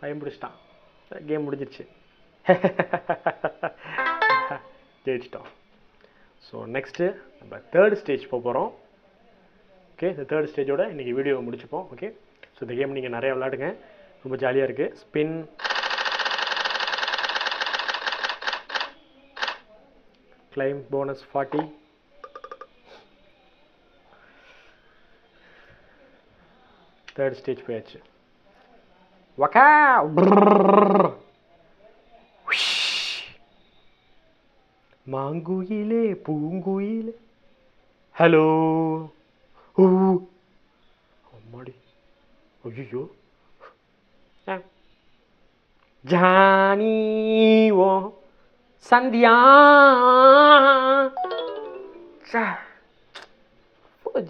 பயம் பிடிச்சிட்டான். கேம் முடிஞ்சிருச்சு. ஜெயிச்சிட்டோம். ஸோ நெக்ஸ்ட்டு நம்ம தேர்ட் ஸ்டேஜ் போகிறோம். ஓகே, இந்த தேர்ட் ஸ்டேஜோட இன்றைக்கி வீடியோவை முடிச்சுப்போம். ஓகே, ஸோ இந்த கேம் நீங்கள் நிறையா விளையாடுங்க, ரொம்ப ஜாலியாக இருக்குது. Spin, claim bonus 40. Third stage போயாச்சு. வக்கா மாங்குயிலே பூங்குயிலே ஹலோ. ஓ அம்மாடி, ஐயோ. ஜானி ஓ சந்தியா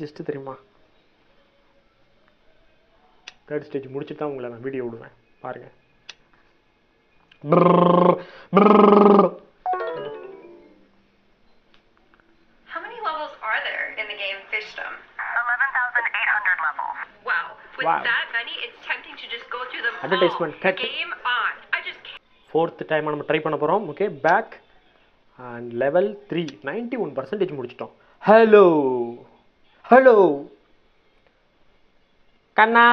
ஜஸ்ட் தெரியுமா. தேர்ட் ஸ்டேஜ் முடிச்சுட்டு தான் உங்களை நான் வீடியோ விடுவேன், பாருங்க. How many levels are there in the game Fishdom? 11,800 levels. Wow. With that many, it's tempting to just go through them all. Advertisement cut. Game on. I just can't. Fourth time நம்ம try பண்ண போகிறோம். Okay, back and level 3 91% முடிச்சிட்டோம். Hello hello கண்ணா.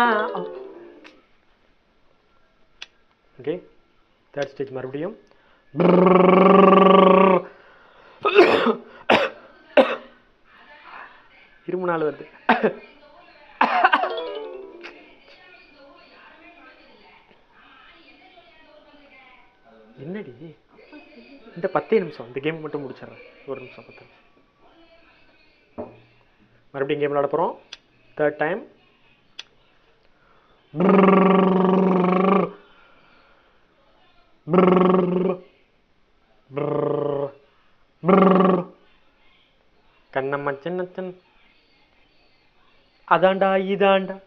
Okay, third stage மறுபடியும். இருமுனாள் வருது. என்னடி இந்த 10 நிமிஷம் இந்த கேம் மட்டும் முடிச்சிடறேன். ஒரு நிமிஷம் 10 நிமிஷம். மறுபடியும் கேம் விளையாட போகிறோம். Third time. கண்ணம்மா சின்னச்சன் அதாண்டா இதாண்டா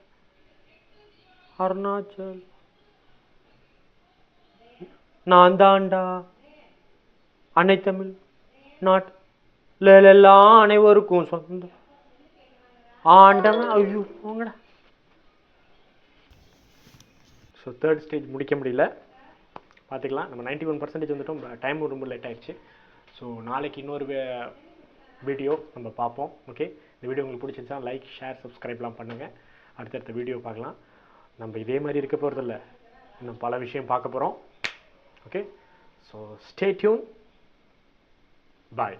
அருணாச்சல் நான் தாண்டா அன்னை தமிழ் நாட்டெல்லாம் அனைவருக்கும் சொந்தம் ஆண்டவன். ஐயோ போங்கடா. ஸோ தேர்ட் ஸ்டேஜ் முடிக்க முடியல, பார்த்துக்கலாம். நம்ம 91% வந்துட்டோம். டைம் ரொம்ப லேட் ஆகிடுச்சு. ஸோ நாளைக்கு இன்னொரு வீடியோ நம்ம பார்ப்போம். ஓகே, இந்த வீடியோ உங்களுக்கு பிடிச்சிருச்சா லைக், ஷேர், சப்ஸ்கிரைப்லாம் பண்ணுங்கள். அடுத்தடுத்த வீடியோ பார்க்கலாம். நம்ம இதே மாதிரி இருக்க போகிறதில்ல, இன்னும் பல விஷயம் பார்க்க போகிறோம். Okay, so stay tuned. பாய்.